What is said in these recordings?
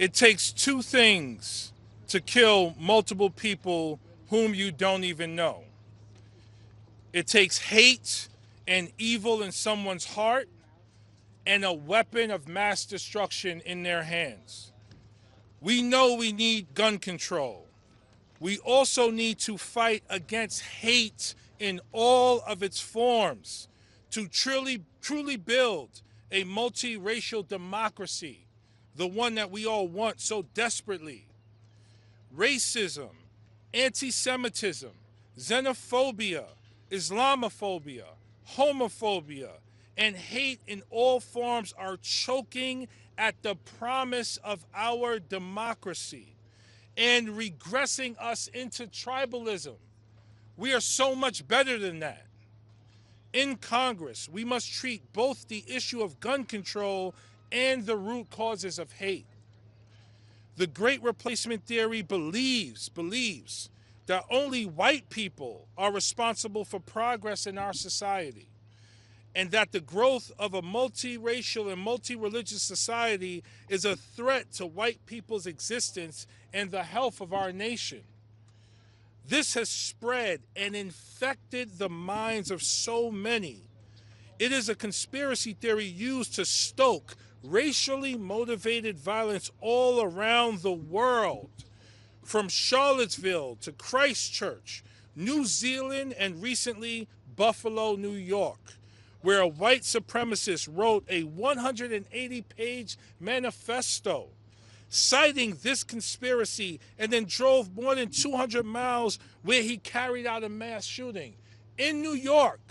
It takes two things to kill multiple people whom you don't even know. It takes hate and evil in someone's heart and a weapon of mass destruction in their hands. We know we need gun control. We also need to fight against hate in all of its forms to truly build a multiracial democracy, the one that we all want so desperately. Racism, anti-Semitism, xenophobia, Islamophobia, homophobia, and hate in all forms are choking at the promise of our democracy and regressing us into tribalism. We are so much better than that. In Congress, we must treat both the issue of gun control and the root causes of hate. The Great Replacement Theory believes that only white people are responsible for progress in our society, and that the growth of a multiracial and multi-religious society is a threat to white people's existence and the health of our nation. This has spread and infected the minds of so many. It is a conspiracy theory used to stoke racially motivated violence all around the world, from Charlottesville to Christchurch, New Zealand, and recently Buffalo, New York, where a white supremacist wrote a 180-page manifesto citing this conspiracy and then drove more than 200 miles where he carried out a mass shooting in New York,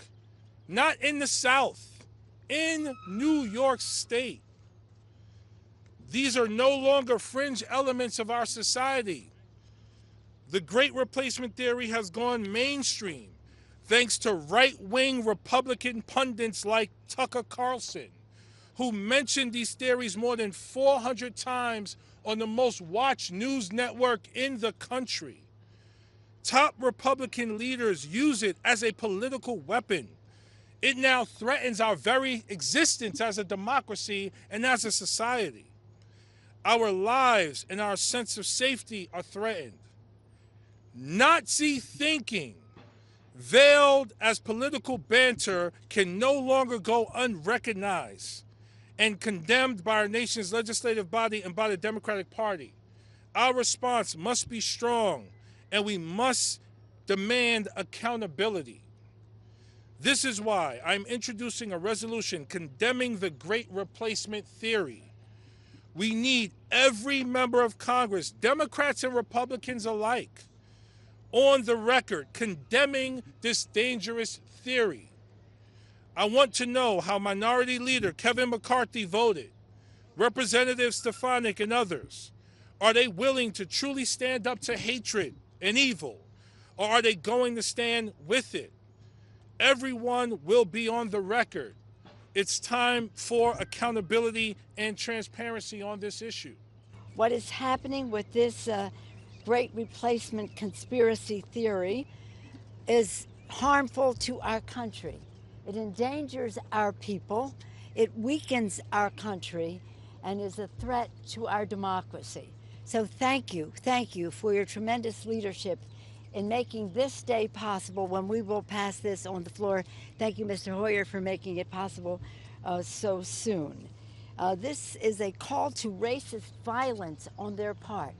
not in the South, in New York State. These are no longer fringe elements of our society. The Great Replacement Theory has gone mainstream thanks to right-wing Republican pundits like Tucker Carlson, who mentioned these theories more than 400 times on the most watched news network in the country. Top Republican leaders use it as a political weapon. It now threatens our very existence as a democracy and as a society. Our lives and our sense of safety are threatened. Nazi thinking, veiled as political banter, can no longer go unrecognized and condemned by our nation's legislative body and by the Democratic Party. Our response must be strong, and we must demand accountability. This is why I'm introducing a resolution condemning the Great Replacement Theory. We need every member of Congress, Democrats and Republicans alike, on the record condemning this dangerous theory. I want to know how Minority Leader Kevin McCarthy voted, Representative Stefanik and others. Are they willing to truly stand up to hatred and evil, or are they going to stand with it? Everyone will be on the record. It's time for accountability and transparency on this issue. What is happening with this great replacement conspiracy theory is harmful to our country. It endangers our people, it weakens our country, and is a threat to our democracy. So thank you for your tremendous leadership in making this day possible when we will pass this on the floor. Thank you, Mr. Hoyer, for making it possible so soon. This is a call to racist violence on their part.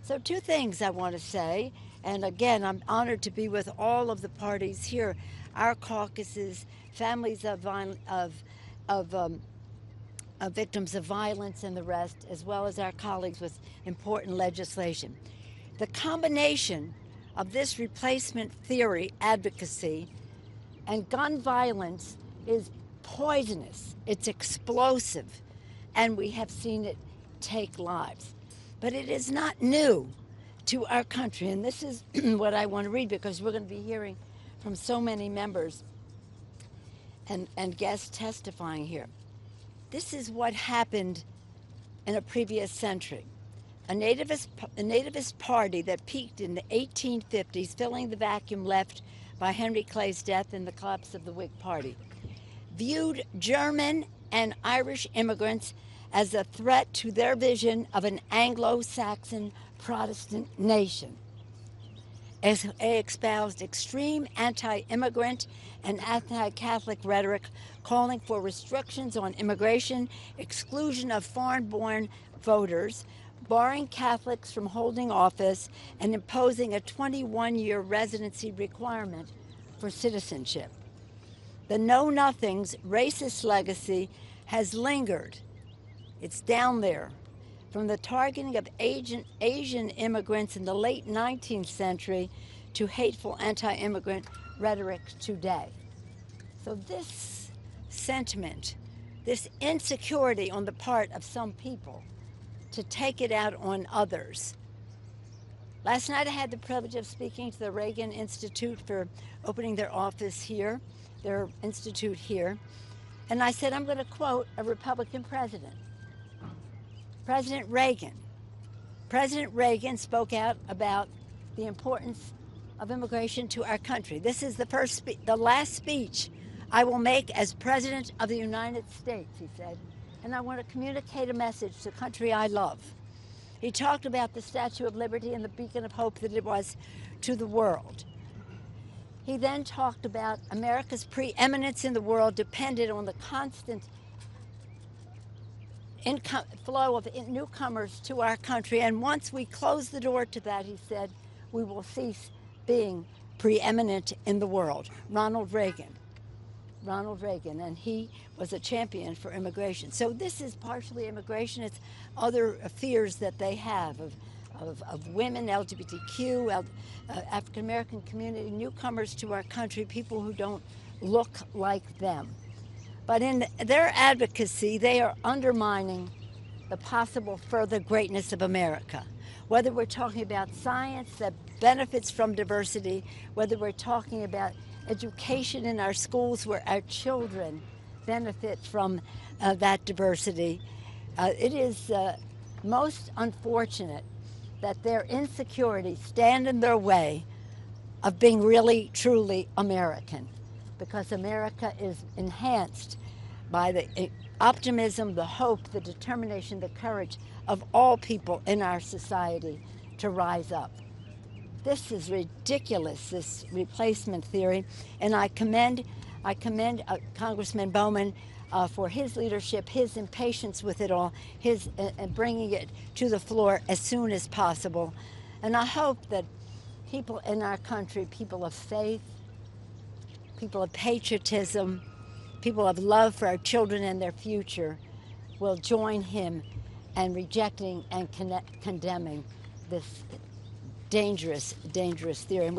So two things I want to say, and again, I'm honored to be with all of the parties here, our caucuses, families of victims of violence and the rest, as well as our colleagues with important legislation. The combination of this replacement theory advocacy and gun violence is poisonous, it's explosive, and we have seen it take lives. But it is not new to our country, and this is what I want to read because we're going to be hearing from so many members and guests testifying here. This is what happened in a previous century. A nativist party that peaked in the 1850s, filling the vacuum left by Henry Clay's death and the collapse of the Whig Party, viewed German and Irish immigrants as a threat to their vision of an Anglo-Saxon Protestant nation. As they espoused extreme anti-immigrant and anti-Catholic rhetoric, calling for restrictions on immigration, exclusion of foreign-born voters, barring Catholics from holding office, and imposing a 21-year residency requirement for citizenship. The Know-Nothings racist legacy has lingered. It's down there. From the targeting of Asian immigrants in the late 19th century to hateful anti-immigrant rhetoric today. So this sentiment, this insecurity on the part of some people to take it out on others. Last night I had the privilege of speaking to the Reagan Institute for opening their office here, their institute here, and I said I'm going to quote a Republican president. President Reagan. President Reagan spoke out about the importance of immigration to our country. This is the last speech I will make as President of the United States, he said, and I want to communicate a message to the country I love. He talked about the Statue of Liberty and the beacon of hope that it was to the world. He then talked about America's preeminence in the world depended on the constant flow of newcomers to our country, and once we close the door to that, he said, we will cease being preeminent in the world. Ronald Reagan, and he was a champion for immigration. So this is partially immigration. It's other fears that they have of women, LGBTQ, African American community, newcomers to our country, people who don't look like them. But in their advocacy, they are undermining the possible further greatness of America. Whether we're talking about science that benefits from diversity, whether we're talking about education in our schools where our children benefit from that diversity, it is most unfortunate that their insecurities stand in their way of being really, truly American, because America is enhanced by the optimism, the hope, the determination, the courage of all people in our society to rise up. This is ridiculous, this replacement theory, and I commend Congressman Bowman for his leadership, his impatience with it all, his bringing it to the floor as soon as possible. And I hope that people in our country, people of faith, people of patriotism, people of love for our children and their future will join him in rejecting and condemning this dangerous, dangerous theory.